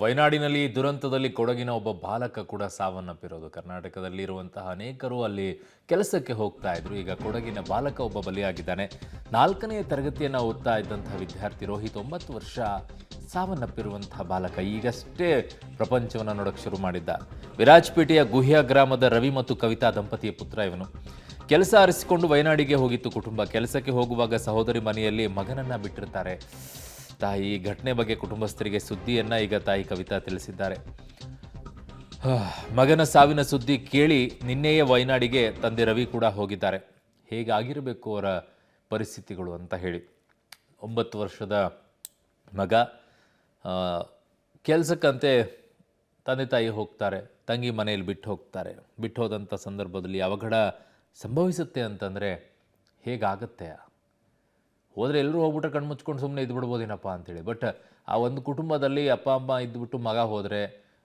ವಯನಾಡಿನಲ್ಲಿ ದುರಂತದಲ್ಲಿ ಕೊಡಗಿನ ಒಬ್ಬ ಬಾಲಕ ಕೂಡ ಸಾವನ್ನಪ್ಪಿರೋದು. ಕರ್ನಾಟಕದಲ್ಲಿ ಇರುವಂತಹ ಅನೇಕರು ಅಲ್ಲಿ ಕೆಲಸಕ್ಕೆ ಹೋಗ್ತಾ ಇದ್ರು. ಈಗ ಕೊಡಗಿನ ಬಾಲಕ ಒಬ್ಬ ಬಲಿಯಾಗಿದ್ದಾನೆ. 4ನೇ ತರಗತಿಯನ್ನು ಓದ್ತಾ ಇದ್ದಂತಹ ವಿದ್ಯಾರ್ಥಿ ರೋಹಿತ್ 9 ವರ್ಷ ಸಾವನ್ನಪ್ಪಿರುವಂತಹ ಬಾಲಕ ಈಗಷ್ಟೇ ಪ್ರಪಂಚವನ್ನು ನೋಡಕ್ಕೆ ಶುರು ಮಾಡಿದ್ದ. ವಿರಾಜಪೇಟೆಯ ಗುಹ್ಯ ಗ್ರಾಮದ ರವಿ ಮತ್ತು ಕವಿತಾ ದಂಪತಿಯ ಪುತ್ರ ಇವನು. ಕೆಲಸ ಅರಸಿಕೊಂಡು ವಯನಾಡಿಗೆ ಹೋಗಿತ್ತು ಕುಟುಂಬ. ಕೆಲಸಕ್ಕೆ ಹೋಗುವಾಗ ಸಹೋದರಿ ಮನೆಯಲ್ಲಿ ಮಗನನ್ನ ಬಿಟ್ಟಿರ್ತಾರೆ. ತಾಯಿ ಈ ಘಟನೆ ಬಗ್ಗೆ ಕುಟುಂಬಸ್ಥರಿಗೆ ಸುದ್ದಿಯನ್ನ ಈಗ ತಾಯಿ ಕವಿತಾ ತಿಳಿಸಿದ್ದಾರೆ. ಮಗನ ಸಾವಿನ ಸುದ್ದಿ ಕೇಳಿ ನಿನ್ನೆಯೇ ವಯನಾಡಿಗೆ ತಂದೆ ರವಿ ಕೂಡ ಹೋಗಿದ್ದಾರೆ. ಹೇಗಾಗಿರಬೇಕು ಅವರ ಪರಿಸ್ಥಿತಿಗಳು ಅಂತ ಹೇಳಿ. 9 ವರ್ಷದ ಮಗ ಕೆಲಸಕ್ಕಂತೆ ತಂದೆ ತಾಯಿ ಹೋಗ್ತಾರೆ, ತಂಗಿ ಮನೆಯಲ್ಲಿ ಬಿಟ್ಟು ಹೋಗ್ತಾರೆ. ಬಿಟ್ಟು ಹೋದಂಥ ಸಂದರ್ಭದಲ್ಲಿ ಅವಘಡ ಸಂಭವಿಸುತ್ತೆ ಅಂತಂದರೆ ಹೇಗಾಗತ್ತೆ? ಹೋದರೆ ಎಲ್ಲರೂ ಹೋಗ್ಬಿಟ್ರೆ ಕಣ್ಣು ಮುಚ್ಕೊಂಡು ಸುಮ್ಮನೆ ಇದ್ದು ಬಿಡ್ಬೋದೇನಪ್ಪ ಅಂತೇಳಿ. ಬಟ್ ಆ ಒಂದು ಕುಟುಂಬದಲ್ಲಿ ಅಪ್ಪ ಅಮ್ಮ ಇದ್ದುಬಿಟ್ಟು ಮಗ ಹೋದರೆ,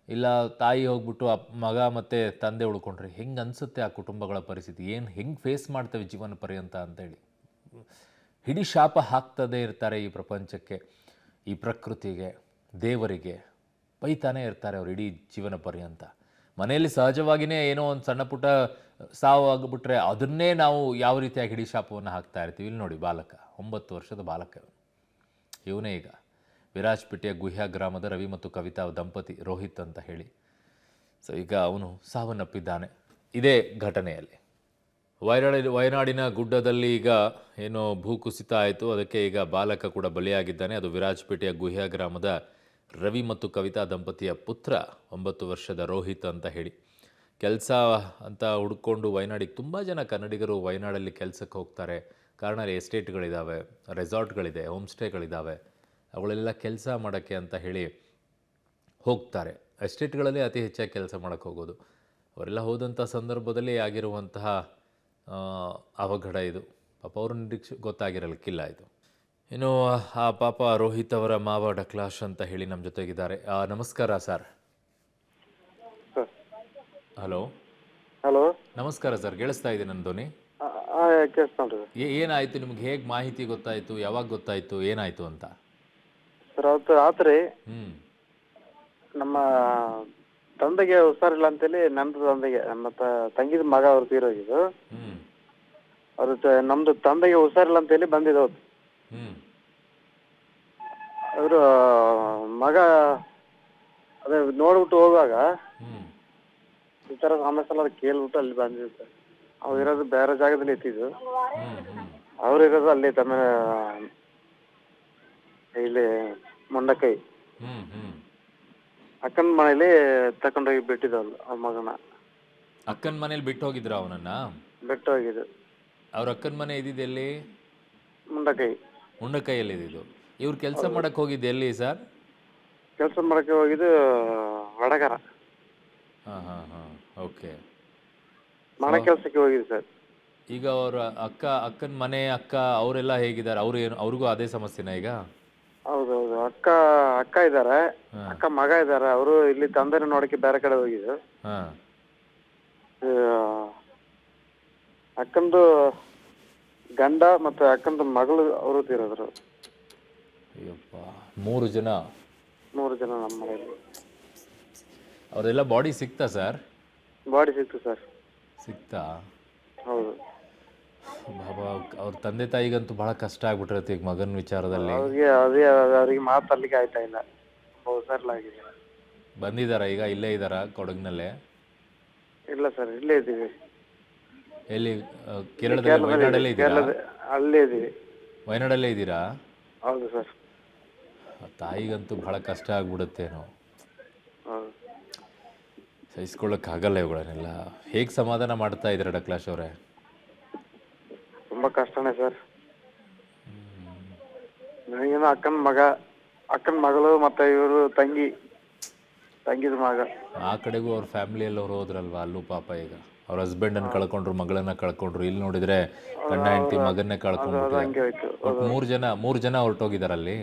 ಇಲ್ಲ ತಾಯಿ ಹೋಗ್ಬಿಟ್ಟು ಮಗ ಮತ್ತು ತಂದೆ ಉಳ್ಕೊಂಡ್ರೆ ಹೆಂಗೆ ಅನಿಸುತ್ತೆ ಆ ಕುಟುಂಬಗಳ ಪರಿಸ್ಥಿತಿ? ಹೆಂಗೆ ಫೇಸ್ ಮಾಡ್ತೇವೆ ಜೀವನ ಪರ್ಯಂತ ಅಂತೇಳಿ. ಹಿಡಿ ಶಾಪ ಹಾಕ್ತದೇ ಇರ್ತಾರೆ ಈ ಪ್ರಪಂಚಕ್ಕೆ, ಈ ಪ್ರಕೃತಿಗೆ, ದೇವರಿಗೆ ಬೈತಾನೇ ಇರ್ತಾರೆ ಅವ್ರು ಇಡೀ ಜೀವನ ಪರ್ಯಂತ. ಮನೆಯಲ್ಲಿ ಸಹಜವಾಗಿಯೇ ಏನೋ ಒಂದು ಸಣ್ಣ ಪುಟ್ಟ ಸಾವು ಆಗಿಬಿಟ್ರೆ ಅದನ್ನೇ ನಾವು ಯಾವ ರೀತಿಯಾಗಿ ಹಿಡಿ ಶಾಪವನ್ನು ಹಾಕ್ತಾ ಇರ್ತೀವಿ. ಇಲ್ಲಿ ನೋಡಿ, ಬಾಲಕ 9 ವರ್ಷದ ಬಾಲಕ ಇವನೇ ಈಗ ವಿರಾಜಪೇಟೆಯ ಗುಹ್ಯ ಗ್ರಾಮದ ರವಿ ಮತ್ತು ಕವಿತಾ ದಂಪತಿ ರೋಹಿತ್ ಅಂತ ಹೇಳಿ. ಸೊ ಈಗ ಅವನು ಸಾವನ್ನಪ್ಪಿದ್ದಾನೆ ಇದೇ ಘಟನೆಯಲ್ಲಿ. ವಯನಾಡಿನ ಗುಡ್ಡದಲ್ಲಿ ಈಗ ಏನೋ ಭೂಕುಸಿತ ಆಯಿತು, ಅದಕ್ಕೆ ಈಗ ಬಾಲಕ ಕೂಡ ಬಲಿಯಾಗಿದ್ದಾನೆ. ಅದು ವಿರಾಜಪೇಟೆಯ ಗುಹ್ಯ ಗ್ರಾಮದ ರವಿ ಮತ್ತು ಕವಿತಾ ದಂಪತಿಯ ಪುತ್ರ 9 ವರ್ಷದ ರೋಹಿತ್ ಅಂತ ಹೇಳಿ. ಕೆಲಸ ಅಂತ ಹುಡ್ಕೊಂಡು ವಯನಾಡಿಗೆ ತುಂಬ ಜನ ಕನ್ನಡಿಗರು ವಯನಾಡಲ್ಲಿ ಕೆಲಸಕ್ಕೆ ಹೋಗ್ತಾರೆ. ಕಾರಣ ಎಸ್ಟೇಟ್ಗಳಿದ್ದಾವೆ, ರೆಸಾರ್ಟ್ಗಳಿದೆ, ಹೋಮ್ ಸ್ಟೇಗಳಿದ್ದಾವೆ. ಅವುಗಳೆಲ್ಲ ಕೆಲಸ ಮಾಡೋಕ್ಕೆ ಅಂತ ಹೇಳಿ ಹೋಗ್ತಾರೆ. ಎಸ್ಟೇಟ್ಗಳಲ್ಲಿ ಅತಿ ಹೆಚ್ಚಾಗಿ ಕೆಲಸ ಮಾಡೋಕ್ಕೆ ಹೋಗೋದು. ಅವರೆಲ್ಲ ಹೋದಂಥ ಸಂದರ್ಭದಲ್ಲಿ ಆಗಿರುವಂತಹ ಅವಘಡ ಇದು. ಪಾಪ ಅವ್ರ ನಿರೀಕ್ಷೆ ಗೊತ್ತಾಗಿರಲಿಕ್ಕಿಲ್ಲ ಇದು. ಇನ್ನು ಆ ಪಾಪ ರೋಹಿತ್ ಅವರ ಮಾವ ಡಕ್ಲಾಶ್ ಅಂತ ಹೇಳಿ ನಮ್ಮ ಜೊತೆಗಿದ್ದಾರೆ. ನಮಸ್ಕಾರ ಸರ್. ಹಲೋ ಹಲೋ, ನಮಸ್ಕಾರ ಸರ್, ಕೇಳಿಸ್ತಾ ಇದೆ ನನ್ನ ಧ್ವನಿ? ಏನಾಯಿತು ನಿಮ್ಗೆ? ಹೇಗೆ ಮಾಹಿತಿ ಗೊತ್ತಾಯಿತು? ಯಾವಾಗ ಗೊತ್ತಾಯಿತು? ಏನಾಯಿತು ಅಂತ? ಸರ್ ಅವತ್ತು ರಾತ್ರಿ ಹ್ಞೂ ನಮ್ಮ ತಂದೆಗೆ ಹುಷಾರಿಲ್ಲ ಅಂತೇಳಿ, ನಮ್ದು ತಂದೆಗೆ, ನಮ್ಮ ತಂಗಿದ ಮಗ ಅವ್ರು ತೀರೋಗಿದ್ದು. ಹ್ಞೂ ನಮ್ದು ತಂದೆಗೆ ಹುಷಾರಿಲ್ಲ ಅಂತೇಳಿ ಬಂದಿದ್ದು. ಹ್ಞೂ ಅವರು ಮಗ ಅದೇ ನೋಡ್ಬಿಟ್ಟು ಹೋಗುವಾಗ ಹ್ಞೂ ಈ ಥರ ಸಮಸ್ಯೆ ಎಲ್ಲ ಕೇಳ್ಬಿಟ್ಟು ಅಲ್ಲಿ ಬಂದಿದ್ದು ಸರ್. ಅವ್ರು ಇರೋದು ಬೇರೆ ಜಾಗದಲ್ಲಿ ಇತ್ತಿದ್ದು, ಅವ್ರು ಇರೋದು ಅಲ್ಲಿ ಇಲ್ಲಿ ಮುಂಡಕೈ ಅಕ್ಕನ ಮನೇಲಿ ತಕೊಂಡೋಗಿ ಬಿಟ್ಟಿದ್ದವಲ್ಲ ಆ ಮಗನ. ಅಕ್ಕನ ಮನೇಲಿ ಬಿಟ್ಟು ಹೋಗಿದ್ರ ಅವನನ್ನ? ಬಿಟ್ಟು ಹೋಗಿದ್ದು. ಅವ್ರ ಅಕ್ಕನ ಮನೆ ಇದ್ದಿದ್ದು ಎಲ್ಲಿ? ಮುಂಡಕೈ. ಮುಂಡಕೈಯಲ್ಲಿ ಇದ್ದಿದ್ದು. ಇವ್ರು ಕೆಲಸ ಮಾಡಕ್ಕೆ ಹೋಗಿದ್ದು ಎಲ್ಲಿ ಸರ್? ಕೆಲಸ ಮಾಡಕ್ಕೆ ಹೋಗಿದ್ದು ವಡಗರ. ಹಾಂ ಹಾಂ ಹಾಂ, ಓಕೆ. ಮನೆ ಕೆಲಸಕ್ಕೆ ಹೋಗಿದ್ದು ಸರ್. ಈಗ ಅವ್ರ ಅಕ್ಕನ ಮನೆ ಅಕ್ಕ ಅವರೆಲ್ಲ ಹೇಗಿದ್ದಾರೆ? ಅವ್ರಿಗೂ ಅದೇ ಸಮಸ್ಯೆನಾ ಈಗ? ಹೌದೌದು, ಅಕ್ಕ ಇದ್ದಾರೆ, ಅಕ್ಕ ಮಗ ಇದ್ದಾರೆ. ಅವರು ಇಲ್ಲಿ ತಂದೆನ ನೋಡಕ್ಕೆ ಬೇರೆ ಕಡೆ ಹೋಗಿದ್ದು. ಹಾಂ. ಅಕ್ಕಂದು ಗಂಡ ಮತ್ತು ಅಕ್ಕಂದು ಮಗಳು ಅವರು ತೀರಿದ್ರು. ಅಯ್ಯಪ್ಪ, 3 ಜನ ನಮ್ಮ ಮನೆಯಲ್ಲಿ. ಅವರೆಲ್ಲ ಬಾಡಿ ಸಿಕ್ತಾ ಸರ್? ಬಾಡಿ ಸಿಕ್ತು ಸರ್. ಸಿಕ್ತಾ? ಹೌದು. ಬಾಬಾ, ಅವ್ರ ತಂದೆ ತಾಯಿಗಂತೂ ಬಹಳ ಕಷ್ಟ ಆಗ್ಬಿಟ್ಟಿರತ್ತೆ ಈಗ ಮಗನ ವಿಚಾರದಲ್ಲಿ. ಅವ್ರಿಗೆ ಮಾತಾಡ್ಲಿಕ್ಕೆ ಆಯ್ತಾ ಇಲ್ಲ, ಹುಷಾರಿಲ್ಲಾಗಿದೆ. ಬಂದಿದ್ದಾರಾ ಈಗ? ಇಲ್ಲೇ ಇದ್ದಾರಾ ಕೊಡಗಿನಲ್ಲೇ? ಇಲ್ಲ ಸರ್, ಇಲ್ಲೇ ಇದ್ದೀವಿ. ಎಲ್ಲಿ? ಕೇರಳದಲ್ಲಿ? ವಯನಾಡಲ್ಲೇ ಇದ್ದೀರಾ? ಅಲ್ಲೇ ಇದ್ದೀವಿ. ವಯನಾಡಲ್ಲೇ ಇದ್ದೀರಾ? ಹೌದು ಸರ್. ತಾಯಿಗಂತೂ ಬಹಳ ಕಷ್ಟ ಆಗ್ಬಿಡುತ್ತೇನೋ, ಹೌದು. ಸಹಿಸ್ಕೊಳ್ಳೋಕ್ಕಾಗಲ್ಲ ಇವುಗಳನ್ನೆಲ್ಲ. ಹೇಗೆ ಸಮಾಧಾನ ಮಾಡ್ತಾ ಇದ್ದೀರಾ ಡಕ್ಲಾಶ್ ಅವರೇ? ತುಂಬ ಕಷ್ಟನೇ ಸರ್. ನನಗೇನೋ ಅಕ್ಕನ ಮಗಳು ಮತ್ತು ಇವರು ತಂಗಿದ ಮಗ. ಆ ಕಡೆಗೂ ಅವ್ರ ಫ್ಯಾಮಿಲಿಯಲ್ಲವ್ರು ಹೋದ್ರಲ್ವಾ, ಅಲ್ಲೂ ಪಾಪ ಈಗ ಅವ್ರ ಹಸ್ಬೆಂಡನ್ನು ಕಳ್ಕೊಂಡ್ರು, ಮಗಳನ್ನ ಕಳ್ಕೊಂಡ್ರು. ಇಲ್ಲಿ ನೋಡಿದ್ರೆ ಗಂಡ ಹೆಂಡತಿ ಮಗನ್ನೇ ಕಳ್ಕೊಂಡ್ರು. 3 ಜನ ಹೊರಟೋಗಿದಾರಲ್ಲಿ.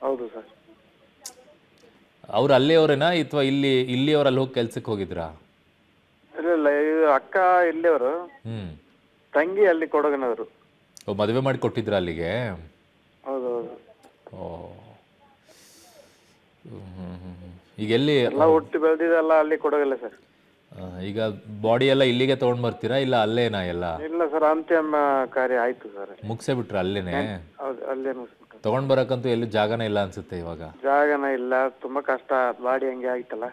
ಹೌದು ಸರ್. ಅವ್ರು ಅಲ್ಲೇ ಅವರೇನಾ ಅಥವಾ ಇಲ್ಲಿ ಅವ್ರು ಅಲ್ಲಿ ಹೋಗಿ ಕೆಲ್ಸಕ್ಕೆ ಹೋಗಿದ್ರಾ? ಇಲ್ಲ, ಅಕ್ಕ ಇಲ್ಲಿಯವರು, ತಂಗಿ ಅಲ್ಲಿ ಕೊಡಗನವರು. ಮದುವೆ ಮಾಡಿ ಕೊಟ್ಟಿದ್ರ ಅಲ್ಲಿಗೆ? ಹೌದು ಹೌದು. ಓ, ಈಗ ಎಲ್ಲಿ ಎಲ್ಲ ಹುಟ್ಟಿ ಬೆಳೆದಿದ್ದೆಲ್ಲ ಅಲ್ಲಿ ಕೊಡೋಗಿಲ್ಲ ಸರ್. ಈಗ ಬಾಡಿ ಎಲ್ಲ ಇಲ್ಲಿಗೆ ತೊಗೊಂಡು ಬರ್ತೀರಾ ಇಲ್ಲ ಅಲ್ಲೇನಾ ಎಲ್ಲ ಇಲ್ಲ ಸರ್, ಅಂತ್ಯಮ ಕಾರ್ಯ ಆಯ್ತು ಸರ್. ಮುಗಿಸೇ ಬಿಟ್ರ ಅಲ್ಲೇನೆ? ಹೌದು, ಅಲ್ಲೇ ಮುಗಿಸ್ಬಿಟ್ಟು. ತೊಗೊಂಡು ಬರೋಕ್ಕಂತೂ ಎಲ್ಲೂ ಜಾಗನೇ ಇಲ್ಲ ಅನ್ಸುತ್ತೆ ಇವಾಗ. ಜಾಗನ ಇಲ್ಲ, ತುಂಬಾ ಕಷ್ಟ. ಬಾಡಿ ಹಂಗೆ ಆಯ್ತಲ್ಲ.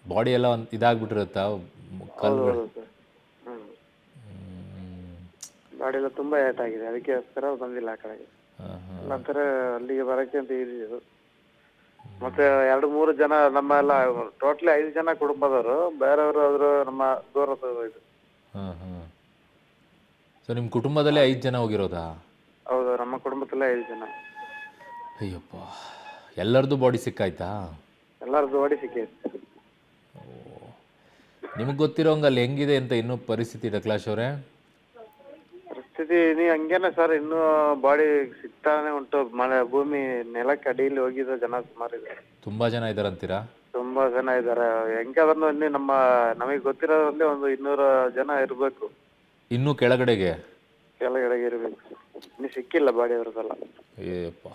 ಬಾಡಿ ಎಲ್ಲ ಒಂದು ಇದಾಗ್ಬಿಟ್ಟಿರುತ್ತಾ ಕಲ್ಗಳು? ಹೌದು ಸರ್. ಬಾಡಿ ಎಲ್ಲ ತುಂಬಾ ಏಟ್ ಆಗಿದೆ, ಅದಕ್ಕೋಸ್ಕರ ಬಂದಿಲ್ಲ ಆ ಕಡೆಗೆ. ನಂತರ ಅಲ್ಲಿಗೆ ಬರಕ್ಕೆ ಅಂತ ಇದ್ದೀವಿ. ಮತ್ತೆ 2-3 ಜನ ನಮ್ಮ ಎಲ್ಲ ಟೋಟಲಿ 5 ಜನ ಕುಟುಂಬದವರು, ಬೇರೆಯವರು ಆದ್ರು ನಮ್ಮ ದೂರದ ಇದು. ಸೊ ನಿಮ್ಮ ಕುಟುಂಬದಲ್ಲೇ 5 ಜನ ಹೋಗಿರೋದಾ? ಹೌದು, ನಮ್ಮ ಕುಟುಂಬದಲ್ಲೇ 5 ಜನ. ಅಯ್ಯಪ್ಪ, ಎಲ್ಲರದು ಬಾಡಿ ಸಿಕ್ಕಾಯ್ತಾ? ಎಲ್ಲರದ್ದು ಬಾಡಿ ಸಿಕ್ಕೈತೆ. ನಿಮಗೆ ಗೊತ್ತಿರೋಂಗೆ ಅಲ್ಲಿ ಹೆಂಗಿದೆ ಅಂತ ಇನ್ನೂ ಪರಿಸ್ಥಿತಿ ಡಕ್ಲಾಶ್ ಅವರೇ? ಪರಿಸ್ಥಿತಿ ನೀ ಹಂಗೇನೆ ಸರ್, ಇನ್ನೂ ಬಾಡಿ ಸಿಗ್ತಾನೆ ಉಂಟು. ಮಳೆ ಭೂಮಿ ನೆಲಕ್ಕೆ ಅಡಿಯಲ್ಲಿ ಹೋಗಿದ್ದ ಜನ ಸುಮಾರು ಇದ್ದಾರೆ. ತುಂಬಾ ಜನ ಇದ್ದಾರಂತೀರಾ? ತುಂಬಾ ಜನ ಇದ್ದಾರೆ. ಹೆಂಗಾದ್ರೂ ಇನ್ನೂ ನಮಗೆ ಗೊತ್ತಿರೋದ್ರಲ್ಲಿ ಒಂದು 200 ಜನ ಇರಬೇಕು. ಇನ್ನೂ ಕೆಳಗಡೆಗೆ ಇರಬೇಕು. ಇನ್ನು ಸಿಕ್ಕಿಲ್ಲ ಬಾಡಿ ಅವ್ರದ್ದೆಲ್ಲ. ಏಪ್ಪ,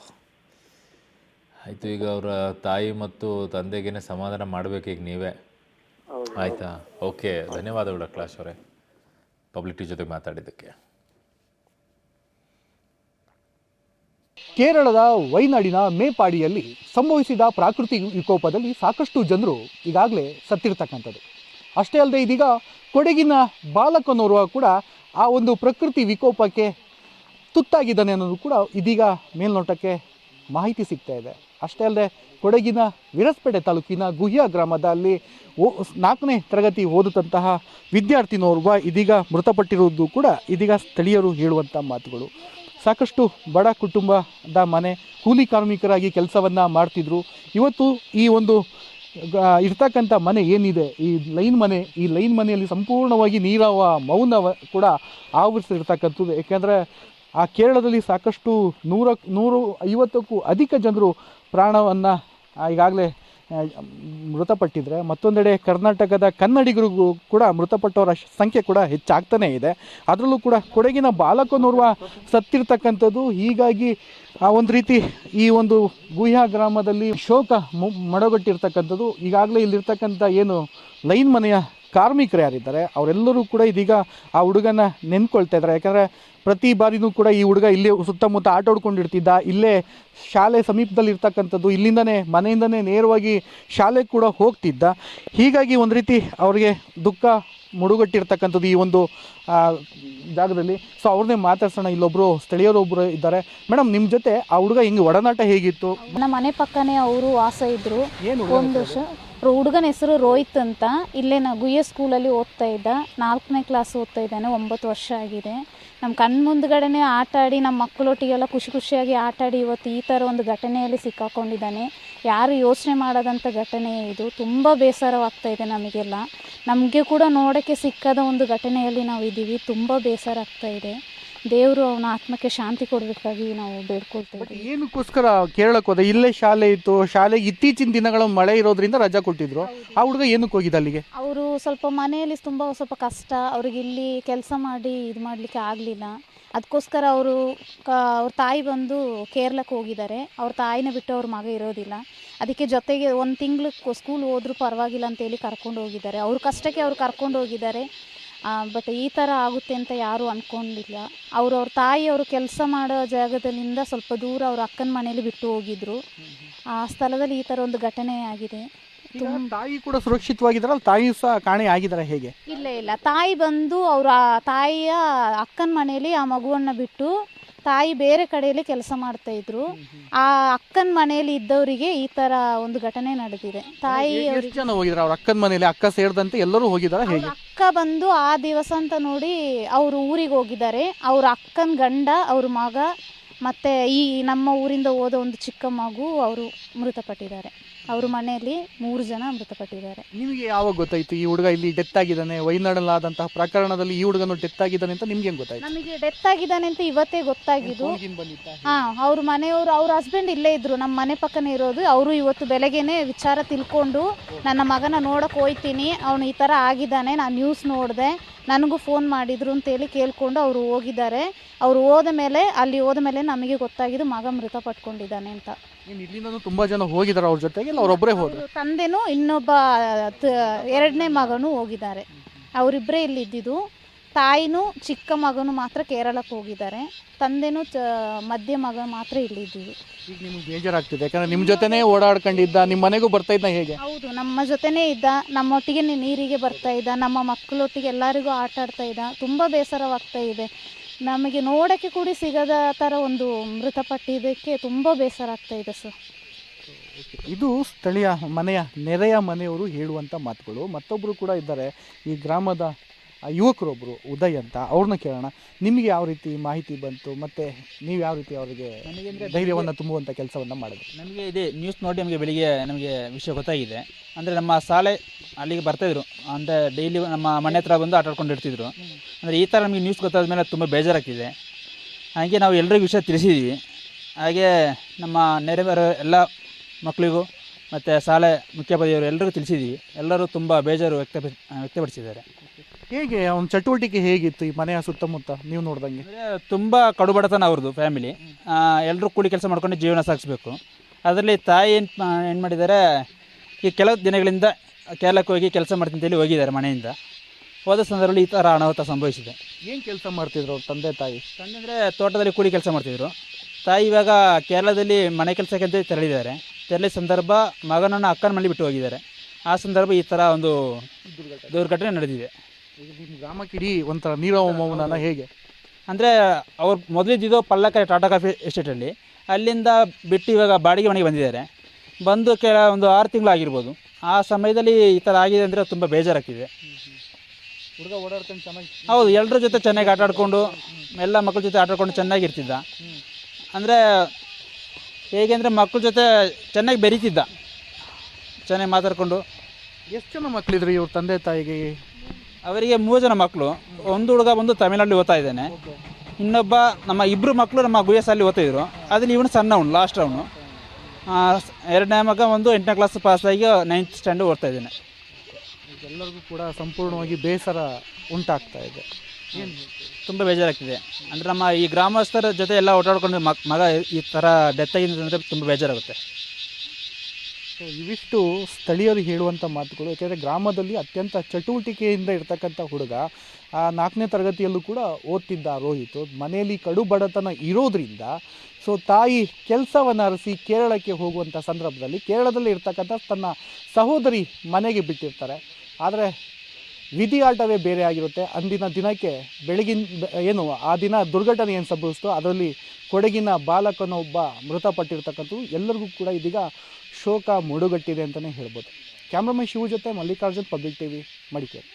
ಆಯಿತು. ಈಗ ಅವರ ತಾಯಿ ಮತ್ತು ತಂದೆಗೇನೆ ಸಮಾಧಾನ ಮಾಡಬೇಕು ಈಗ ನೀವೇ. ಆಯಿತಾ? ಓಕೆ, ಧನ್ಯವಾದಗಳು ಡಕ್ಲಾಶ್ ಅವರೇ ಪಬ್ಲಿಕ್ ಟಿ ಜೊತೆ ಮಾತಾಡಿದ್ದಕ್ಕೆ. ಕೇರಳದ ವೈನಾಡಿನ ಮೇಪಾಡಿಯಲ್ಲಿ ಸಂಭವಿಸಿದ ಪ್ರಾಕೃತಿಕ ವಿಕೋಪದಲ್ಲಿ ಸಾಕಷ್ಟು ಜನರು ಈಗಾಗಲೇ ಸತ್ತಿರ್ತಕ್ಕಂಥದ್ದು. ಅಷ್ಟೇ ಅಲ್ಲದೆ ಇದೀಗ ಕೊಡಗಿನ ಬಾಲಕನೋರ್ವ ಕೂಡ ಆ ಒಂದು ಪ್ರಕೃತಿ ವಿಕೋಪಕ್ಕೆ ತುತ್ತಾಗಿದ್ದಾನೆ ಅನ್ನೋದು ಕೂಡ ಇದೀಗ ಮೇಲ್ನೋಟಕ್ಕೆ ಮಾಹಿತಿ ಸಿಗ್ತಾ ಇದೆ. ಅಷ್ಟೇ ಅಲ್ಲದೆ ಕೊಡಗಿನ ವಿರಸ್ಪೇಟೆ ತಾಲೂಕಿನ ಗುಹ್ಯ ಗ್ರಾಮದಲ್ಲಿ 4ನೇ ತರಗತಿ ಓದುತ್ತಂತಹ ವಿದ್ಯಾರ್ಥಿನೋರ್ವ ಇದೀಗ ಮೃತಪಟ್ಟಿರುವುದು ಕೂಡ ಇದೀಗ ಸ್ಥಳೀಯರು ಹೇಳುವಂಥ ಮಾತುಗಳು. ಸಾಕಷ್ಟು ಬಡ ಕುಟುಂಬದ ಮನೆ, ಕೂಲಿ ಕಾರ್ಮಿಕರಾಗಿ ಕೆಲಸವನ್ನು ಮಾಡ್ತಿದ್ರು. ಇವತ್ತು ಈ ಒಂದು ಇರ್ತಕ್ಕಂಥ ಮನೆ ಏನಿದೆ, ಈ ಲೈನ್ ಮನೆಯಲ್ಲಿ ಸಂಪೂರ್ಣವಾಗಿ ನೀರವ ಮೌನ ಕೂಡ ಆವರಿಸಿರ್ತಕ್ಕಂಥದ್ದು. ಏಕೆಂದರೆ ಆ ಕೇರಳದಲ್ಲಿ ಸಾಕಷ್ಟು 150ಕ್ಕೂ ಅಧಿಕ ಜನರು ಪ್ರಾಣವನ್ನು ಈಗಾಗಲೇ ಮೃತಪಟ್ಟಿದ್ರೆ, ಮತ್ತೊಂದೆಡೆ ಕರ್ನಾಟಕದ ಕನ್ನಡಿಗರಿಗೂ ಕೂಡ ಮೃತಪಟ್ಟವರ ಸಂಖ್ಯೆ ಕೂಡ ಹೆಚ್ಚಾಗ್ತಾನೇ ಇದೆ. ಅದರಲ್ಲೂ ಕೂಡ ಕೊಡಗಿನ ಬಾಲಕನೋರ್ವ ಸತ್ತಿರ್ತಕ್ಕಂಥದ್ದು. ಹೀಗಾಗಿ ಒಂದು ರೀತಿ ಈ ಒಂದು ಗುಹ್ಯ ಗ್ರಾಮದಲ್ಲಿ ಶೋಕ ಮಡಗಟ್ಟಿರ್ತಕ್ಕಂಥದ್ದು. ಈಗಾಗಲೇ ಇಲ್ಲಿರ್ತಕ್ಕಂಥ ಏನು ಲೈನ್ ಮನೆಯ ಕಾರ್ಮಿಕರು ಯಾರಿದ್ದಾರೆ ಅವರೆಲ್ಲರೂ ಕೂಡ ಇದೀಗ ಆ ಹುಡುಗನ ನೆನ್ಕೊಳ್ತಾ ಇದ್ದಾರೆ. ಯಾಕಂದರೆ ಪ್ರತಿ ಬಾರಿನೂ ಕೂಡ ಈ ಹುಡುಗ ಇಲ್ಲೇ ಸುತ್ತಮುತ್ತ ಆಟ ಆಡ್ಕೊಂಡಿರ್ತಿದ್ದ, ಇಲ್ಲೇ ಶಾಲೆ ಸಮೀಪದಲ್ಲಿ ಇರ್ತಕ್ಕಂಥದ್ದು, ಇಲ್ಲಿಂದನೇ ಮನೆಯಿಂದನೇ ನೇರವಾಗಿ ಶಾಲೆ ಕೂಡ ಹೋಗ್ತಿದ್ದ. ಹೀಗಾಗಿ ಒಂದು ರೀತಿ ಅವರಿಗೆ ದುಃಖ ಮುಡುಗಟ್ಟಿರ್ತಕ್ಕಂಥದ್ದು ಈ ಒಂದು ಜಾಗದಲ್ಲಿ. ಸೊ ಅವ್ರನ್ನೇ ಮಾತಾಡ್ಸೋಣ. ಇಲ್ಲೊಬ್ಬರು ಸ್ಥಳೀಯರೊಬ್ಬರು ಇದ್ದಾರೆ. ಮೇಡಮ್, ನಿಮ್ಮ ಜೊತೆ ಆ ಹುಡುಗ ಹೆಂಗೆ ಒಡನಾಟ ಹೇಗಿತ್ತು? ನಮ್ಮ ಮನೆ ಪಕ್ಕನೇ ಅವರು ವಾಸ ಇದ್ದರು. ಒಂದು ವರ್ಷ ಹುಡುಗನ ಹೆಸರು ರೋಹಿತ್ ಅಂತ. ಇಲ್ಲೇ ಗುಹ್ಯ ಸ್ಕೂಲಲ್ಲಿ ಓದ್ತಾ ಇದ್ದ, 4ನೇ ಕ್ಲಾಸ್ ಓದ್ತಾ ಇದ್ದಾನೆ. 9 ವರ್ಷ ಆಗಿದೆ. ನಮ್ಮ ಕಣ್ಣು ಮುಂದ್ಗಡೆನೇ ಆಟ ಆಡಿ, ನಮ್ಮ ಮಕ್ಕಳೊಟ್ಟಿಗೆಲ್ಲ ಖುಷಿಯಾಗಿ ಆಟ ಆಡಿ ಇವತ್ತು ಈ ಥರ ಒಂದು ಘಟನೆಯಲ್ಲಿ ಸಿಕ್ಕಾಕೊಂಡಿದ್ದಾನೆ. ಯಾರು ಯೋಚನೆ ಮಾಡೋದಂಥ ಘಟನೆ ಇದು. ತುಂಬ ಬೇಸರವಾಗ್ತಾ ಇದೆ ನಮಗೆಲ್ಲ. ನಮಗೆ ಕೂಡ ನೋಡೋಕ್ಕೆ ಸಿಕ್ಕದ ಒಂದು ಘಟನೆಯಲ್ಲಿ ನಾವು ಇದ್ದೀವಿ. ತುಂಬ ಬೇಸರ ಆಗ್ತಾ ಇದೆ. ದೇವರು ಅವನ ಆತ್ಮಕ್ಕೆ ಶಾಂತಿ ಕೊಡಬೇಕಾಗಿ ನಾವು ಬೇಡ್ಕೊಳ್ತಾ ಇದ್ದೀವಿ. ಏನಕ್ಕೋಸ್ಕರ ಕೇರಳಕ್ಕೆ ಹೋದ? ಇಲ್ಲೇ ಶಾಲೆ ಇತ್ತು, ಶಾಲೆಗೆ ಇತ್ತೀಚಿನ ದಿನಗಳ ಮಳೆ ಇರೋದ್ರಿಂದ ರಜಾ ಕೊಟ್ಟಿದ್ರು. ಆ ಹುಡುಗ ಏನಕ್ಕೆ ಹೋಗಿದ್ದ ಅಲ್ಲಿಗೆ? ಅವರು ಸ್ವಲ್ಪ ಮನೆಯಲ್ಲಿ ಸ್ವಲ್ಪ ಕಷ್ಟ, ಅವ್ರಿಗೆ ಇಲ್ಲಿ ಕೆಲಸ ಮಾಡಿ ಇದು ಮಾಡಲಿಕ್ಕೆ ಆಗಲಿಲ್ಲ. ಅದಕ್ಕೋಸ್ಕರ ಅವ್ರ ತಾಯಿ ಬಂದು ಕೇರಳಕ್ಕೆ ಹೋಗಿದ್ದಾರೆ. ಅವ್ರ ತಾಯಿನ ಬಿಟ್ಟು ಅವ್ರ ಮಗ ಇರೋದಿಲ್ಲ. ಅದಕ್ಕೆ ಜೊತೆಗೆ 1 ತಿಂಗಳು ಸ್ಕೂಲ್ ಹೋದ್ರೂ ಪರವಾಗಿಲ್ಲ ಅಂತೇಳಿ ಕರ್ಕೊಂಡು ಹೋಗಿದ್ದಾರೆ. ಅವ್ರ ಕಷ್ಟಕ್ಕೆ ಅವ್ರು ಕರ್ಕೊಂಡು ಹೋಗಿದ್ದಾರೆ. ಬಟ್ ಈ ಥರ ಆಗುತ್ತೆ ಅಂತ ಯಾರೂ ಅಂದ್ಕೊಂಡಿಲ್ಲ. ಅವ್ರ ತಾಯಿ ಅವರು ಕೆಲಸ ಮಾಡೋ ಜಾಗದಲ್ಲಿಂದ ಸ್ವಲ್ಪ ದೂರ ಅವ್ರ ಅಕ್ಕನ ಮನೇಲಿ ಬಿಟ್ಟು ಹೋಗಿದ್ರು. ಆ ಸ್ಥಳದಲ್ಲಿ ಈ ಥರ ಒಂದು ಘಟನೆ ಆಗಿದೆ. ತಾಯಿ ಕೂಡ ಸುರಕ್ಷಿತವಾಗಿದ್ದಾರಲ್ಲ? ತಾಯಿ ಸಹ ಕಾಣೆ ಆಗಿದ್ದಾರೆ ಹೇಗೆ? ಇಲ್ಲ, ತಾಯಿ ಬಂದು ಅವರ ತಾಯಿಯ ಅಕ್ಕನ ಮನೇಲಿ ಆ ಮಗುವನ್ನು ಬಿಟ್ಟು ತಾಯಿ ಬೇರೆ ಕಡೆಯಲ್ಲಿ ಕೆಲಸ ಮಾಡ್ತಾ ಇದ್ರು. ಆ ಅಕ್ಕನ ಮನೆಯಲ್ಲಿ ಇದ್ದವರಿಗೆ ಈ ತರ ಒಂದು ಘಟನೆ ನಡೆದಿದೆ. ತಾಯಿ ಎಷ್ಟು ಜನ ಹೋಗಿದ್ರು ಅವ್ರ ಅಕ್ಕನ ಮನೆಯಲ್ಲಿ? ಅಕ್ಕ ಸೇರಿದಂತೆ ಎಲ್ಲರೂ ಹೋಗಿದ್ದಾರೆ ಹೇಗೆ? ಅಕ್ಕ ಬಂದು ಆ ದಿವಸ ಅಂತ ನೋಡಿ ಅವರು ಊರಿಗೆ ಹೋಗಿದ್ದಾರೆ. ಅವ್ರ ಅಕ್ಕನ ಗಂಡ, ಅವ್ರ ಮಗ, ಮತ್ತೆ ಈ ನಮ್ಮ ಊರಿಂದ ಹೋದ ಒಂದು ಚಿಕ್ಕ ಮಗು ಅವರು ಮೃತಪಟ್ಟಿದ್ದಾರೆ. ಅವ್ರ ಮನೆಯಲ್ಲಿ 3 ಜನ ಮೃತಪಟ್ಟಿದ್ದಾರೆ. ನಿಮಗೆ ಯಾವಾಗ ಗೊತ್ತಾಯ್ತು ಈ ಹುಡುಗ ಇಲ್ಲಿ ಡೆತ್ ಆಗಿದ್ದಾನೆ? ವೈನಾಡಲ್ಲಾದಂತಹ ಪ್ರಕರಣದಲ್ಲಿ ಈ ಹುಡುಗನು ಡೆತ್ ಆಗಿದ್ದಾನೆ ಅಂತ ನಿಮ್ಗೆ ಹೆಂಗ್ ಗೊತ್ತಾಯ್ತು? ನಮಗೆ ಡೆತ್ ಆಗಿದ್ದಾನೆ ಅಂತ ಇವತ್ತೇ ಗೊತ್ತಾಗಿದ್ದು. ಅವ್ರ ಮನೆಯವರು, ಅವ್ರ ಹಸ್ಬೆಂಡ್ ಇಲ್ಲೇ ಇದ್ರು, ನಮ್ಮ ಮನೆ ಪಕ್ಕನೇ ಇರೋದು. ಅವರು ಇವತ್ತು ಬೆಳಗ್ಗೆನೆ ವಿಚಾರ ತಿಳ್ಕೊಂಡು ನನ್ನ ಮಗನ ನೋಡಕ್ ಹೋಯ್ತೀನಿ, ಅವನು ಈ ತರ ಆಗಿದ್ದಾನೆ, ನಾನು ನ್ಯೂಸ್ ನೋಡಿದೆ, ನನಗೂ ಫೋನ್ ಮಾಡಿದ್ರು ಅಂತೇಳಿ ಕೇಳಿಕೊಂಡು ಅವರು ಹೋಗಿದ್ದಾರೆ. ಅವರು ಹೋದ ಮೇಲೆ ನಮಗೆ ಗೊತ್ತಾಗಿದ್ದು ಮಗ ಮೃತಪಟ್ಕೊಂಡಿದ್ದಾನೆ ಅಂತ. ಇಲ್ಲಿಂದ ತುಂಬ ಜನ ಹೋಗಿದ್ದಾರೆ ಅವ್ರ ಜೊತೆಗೆ, ಇಲ್ಲ ಅವರೊಬ್ಬರೇ ಹೋದ್ರು? ತಂದೆನೂ ಇನ್ನೊಬ್ಬ ಎರಡನೇ ಮಗನೂ ಹೋಗಿದ್ದಾರೆ. ಅವರಿಬ್ಬರೇ ಇಲ್ಲಿದ್ದಿದ್ದು. ತಾಯಿನೂ ಚಿಕ್ಕ ಮಗನೂ ಮಾತ್ರ ಕೇರಳಕ್ಕೆ ಹೋಗಿದ್ದಾರೆ. ತಂದೆನೂ ಮಧ್ಯ ಮಗ ಮಾತ್ರ ಇಲ್ಲಿದ್ದೀವಿ. ಈಗ ನಿಮ್ಗೆ ಬೇಜಾರಾಗ್ತಿದೆ, ಯಾಕಂದ್ರೆ ನಿಮ್ಮ ಜೊತೆನೇ ಓಡಾಡ್ಕೊಂಡಿದ್ದ, ನಿಮ್ಮ ಮನೆಗೂ ಬರ್ತಾ ಇದ್ದ? ಹೇಗೆ? ಹೌದು, ನಮ್ಮ ಜೊತೆನೇ ಇದ್ದ, ನಮ್ಮೊಟ್ಟಿಗೆ ನೀರಿಗೆ ಬರ್ತಾ ಇದ್ದ, ನಮ್ಮ ಮಕ್ಕಳೊಟ್ಟಿಗೆ ಎಲ್ಲರಿಗೂ ಆಟ ಆಡ್ತಾ ಇದ್ದ. ತುಂಬ ಬೇಸರವಾಗ್ತಾ ಇದೆ. ನಮಗೆ ನೋಡೋಕ್ಕೆ ಕೂಡ ಸಿಗದ ಥರ ಒಂದು ಮೃತಪಟ್ಟಿದ್ದಕ್ಕೆ ತುಂಬ ಬೇಸರ ಆಗ್ತಾ ಇದೆ ಸರ್. ಇದು ಸ್ಥಳೀಯ ನೆರೆಯ ಮನೆಯವರು ಹೇಳುವಂಥ ಮಾತುಗಳು. ಮತ್ತೊಬ್ಬರು ಕೂಡ ಇದ್ದಾರೆ, ಈ ಗ್ರಾಮದ ಯುವಕರೊಬ್ಬರು ಉದಯ್ ಅಂತ, ಅವ್ರನ್ನ ಕೇಳೋಣ. ನಿಮಗೆ ಯಾವ ರೀತಿ ಮಾಹಿತಿ ಬಂತು, ಮತ್ತು ನೀವು ಯಾವ ರೀತಿ ಅವರಿಗೆ ಧೈರ್ಯವನ್ನು ತುಂಬುವಂಥ ಕೆಲಸವನ್ನು ಮಾಡಿದ್ರಿ? ನಮಗೆ ಇದೇ ನ್ಯೂಸ್ ನೋಡಿ ಬೆಳಿಗ್ಗೆ ನಮಗೆ ವಿಷಯ ಗೊತ್ತಾಗಿದೆ. ಅಂದರೆ ನಮ್ಮ ಶಾಲೆ ಅಲ್ಲಿಗೆ ಬರ್ತಾಯಿದ್ರು, ಅಂದರೆ ಡೈಲಿ ನಮ್ಮ ಮನೆ ಹತ್ರ ಬಂದು ಆಟ ಆಡ್ಕೊಂಡು ಇರ್ತಿದ್ರು. ಅಂದರೆ ಈ ಥರ ನಮಗೆ ನ್ಯೂಸ್ ಗೊತ್ತಾದ ಮೇಲೆ ತುಂಬ ಬೇಜಾರಾಗ್ತಿದೆ. ಹಾಗೆ ನಾವು ಎಲ್ರಿಗೂ ವಿಷಯ ತಿಳಿಸಿದ್ವಿ. ಹಾಗೆ ನಮ್ಮ ನೆರೆಹೊರೆ ಎಲ್ಲ ಮಕ್ಕಳಿಗೂ ಮತ್ತು ಶಾಲೆ ಮುಖ್ಯೋಪಾಧ್ಯಾಯರು ಎಲ್ಲರಿಗೂ ತಿಳಿಸಿದ್ವಿ. ಎಲ್ಲರೂ ತುಂಬ ಬೇಜಾರು ವ್ಯಕ್ತಪಡಿಸಿದ್ದಾರೆ. ಹೇಗೆ ಒಂದು ಚಟುವಟಿಕೆ ಹೇಗಿತ್ತು ಈ ಮನೆಯ ಸುತ್ತಮುತ್ತ ನೀವು ನೋಡ್ದಂಗೆ? ಅಂದರೆ ತುಂಬ ಕಡುಬಡತನ ಅವ್ರದ್ದು ಫ್ಯಾಮಿಲಿ. ಎಲ್ಲರೂ ಕೂಲಿ ಕೆಲಸ ಮಾಡ್ಕೊಂಡು ಜೀವನ ಸಾಗಿಸ್ಬೇಕು. ಅದರಲ್ಲಿ ತಾಯಿ ಏನು ಮಾಡಿದ್ದಾರೆ, ಈ ಕೆಲವು ದಿನಗಳಿಂದ ಕೇರಳಕ್ಕೆ ಹೋಗಿ ಕೆಲಸ ಮಾಡ್ತೀನಿ ಅಂತೇಳಿ ಹೋಗಿದ್ದಾರೆ ಮನೆಯಿಂದ. ಹೋದ ಸಂದರ್ಭದಲ್ಲಿ ಈ ಥರ ಅನಾಹುತ ಸಂಭವಿಸಿದೆ. ಏನು ಕೆಲಸ ಮಾಡ್ತಿದ್ರು ಅವ್ರ ತಂದೆ ತಾಯಿ? ಅಂದರೆ ತೋಟದಲ್ಲಿ ಕೂಲಿ ಕೆಲಸ ಮಾಡ್ತಿದ್ರು. ತಾಯಿ ಇವಾಗ ಕೇರಳದಲ್ಲಿ ಮನೆ ಕೆಲಸಕ್ಕೆ ಅಂತ ತೆರಳಿದ್ದಾರೆ. ತೆರಳಿದ ಸಂದರ್ಭ ಮಗನನ್ನು ಅಕ್ಕನ ಮನೆ ಬಿಟ್ಟು ಹೋಗಿದ್ದಾರೆ. ಆ ಸಂದರ್ಭ ಈ ಥರ ಒಂದು ದುರ್ಘಟನೆ ನಡೆದಿದೆ. ಈಗ ನಿಮ್ಮ ಗ್ರಾಮಕ್ಕಿಡೀ ಒಂಥರ ನೀರವಮಾನ ಹೇಗೆ? ಅಂದರೆ ಅವ್ರು ಮೊದಲಿದ್ದು ಪಲ್ಲಕ್ಕ ಟಾಟಾ ಕಾಫಿ ಎಸ್ಟೇಟಲ್ಲಿ, ಅಲ್ಲಿಂದ ಬಿಟ್ಟು ಇವಾಗ ಬಾಡಿಗೆ ಮನೆಗೆ ಬಂದಿದ್ದಾರೆ. ಬಂದು ಒಂದು 6 ತಿಂಗಳು ಆಗಿರ್ಬೋದು. ಆ ಸಮಯದಲ್ಲಿ ಈ ಥರ ಆಗಿದೆ ಅಂದರೆ ತುಂಬ ಬೇಜಾರಾಗ್ತಿದೆ. ಹುಡುಗ ಓಡಾಡ್ಕೊಂಡು ಚೆನ್ನಾಗಿ, ಹೌದು, ಎಲ್ಲರ ಜೊತೆ ಚೆನ್ನಾಗಿ ಆಟ ಆಡಿಕೊಂಡು, ಎಲ್ಲ ಮಕ್ಕಳ ಜೊತೆ ಆಟ ಆಡ್ಕೊಂಡು ಚೆನ್ನಾಗಿರ್ತಿದ್ದ. ಅಂದರೆ ಹೇಗೆ ಅಂದರೆ ಮಕ್ಕಳ ಜೊತೆ ಚೆನ್ನಾಗಿ ಬೆರೀತಿದ್ದ, ಚೆನ್ನಾಗಿ ಮಾತಾಡಿಕೊಂಡು. ಎಷ್ಟು ಜನ ಮಕ್ಕಳಿದ್ರು ಇವ್ರ ತಂದೆ ತಾಯಿಗೆ? ಅವರಿಗೆ 3 ಜನ ಮಕ್ಕಳು. ಒಂದು ಹುಡುಗ ಬಂದು ತಮಿಳ್ನಾಡಲ್ಲಿ ಓದ್ತಾ ಇದ್ದಾನೆ. ಇನ್ನೊಬ್ಬ ನಮ್ಮ 2 ಮಕ್ಕಳು ನಮ್ಮ ಗುಯಸಲ್ಲಿ ಓದ್ತಾಯಿದ್ರು. ಅದ್ರಲ್ಲಿ ಇವನು ಸಣ್ಣವನು, ಲಾಸ್ಟ್ ಅವನು. ಎರಡನೇ ಮಗ ಒಂದು 8ನೇ ಕ್ಲಾಸ್ ಪಾಸಾಗಿ 9th ಸ್ಟ್ಯಾಂಡರ್ಡ್ ಓದ್ತಾ ಇದ್ದಾನೆ. ಎಲ್ಲರಿಗೂ ಕೂಡ ಸಂಪೂರ್ಣವಾಗಿ ಬೇಸರ ಉಂಟಾಗ್ತಾ ಇದೆ. ಏನು ತುಂಬ ಬೇಜಾರಾಗ್ತಿದೆ. ಅಂದರೆ ನಮ್ಮ ಈ ಗ್ರಾಮಸ್ಥರ ಜೊತೆ ಎಲ್ಲ ಓಡಾಡ್ಕೊಂಡು ಮಗ ಈ ಥರ ಡೆತ್ ಆಗಿದೆ ಅಂದರೆ ತುಂಬ ಬೇಜಾರಾಗುತ್ತೆ. ಸೊ ಇವಿಷ್ಟು ಸ್ಥಳೀಯರು ಹೇಳುವಂಥ ಮಾತುಗಳು. ಯಾಕೆಂದರೆ ಗ್ರಾಮದಲ್ಲಿ ಅತ್ಯಂತ ಚಟುವಟಿಕೆಯಿಂದ ಇರ್ತಕ್ಕಂಥ ಹುಡುಗ, 4ನೇ ತರಗತಿಯಲ್ಲೂ ಕೂಡ ಓದ್ತಿದ್ದ ರೋಹಿತ್. ಮನೆಯಲ್ಲಿ ಕಡು ಬಡತನ ಇರೋದ್ರಿಂದ ಸೊ ತಾಯಿ ಕೆಲಸವನ್ನು ಅರಸಿ ಕೇರಳಕ್ಕೆ ಹೋಗುವಂಥ ಸಂದರ್ಭದಲ್ಲಿ ಕೇರಳದಲ್ಲಿ ಇರ್ತಕ್ಕಂಥ ತನ್ನ ಸಹೋದರಿ ಮನೆಗೆ ಬಿಟ್ಟಿರ್ತಾರೆ. ಆದರೆ ವಿಧಿ ಆಟವೇ ಬೇರೆ ಆಗಿರುತ್ತೆ. ಅಂದಿನ ದಿನಕ್ಕೆ ಬೆಳಗಿನ ಆ ದಿನ ದುರ್ಘಟನೆ ಏನು ಸಂಭವಿಸ್ತೋ ಅದರಲ್ಲಿ ಕೊಡಗಿನ ಬಾಲಕನೊಬ್ಬ ಮೃತಪಟ್ಟಿರ್ತಕ್ಕಂಥದ್ದು ಎಲ್ಲರಿಗೂ ಕೂಡ ಇದೀಗ ಶೋಕ ಮುಡುಗಟ್ಟಿದೆ ಅಂತಲೇ ಹೇಳ್ಬೋದು. ಕ್ಯಾಮ್ರಾಮನ್ ಶಿವು ಜೊತೆ ಮಲ್ಲಿಕಾರ್ಜುನ್, ಪಬ್ಲಿಕ್ ಟಿವಿ, ಮಡಿಕೇರಿ.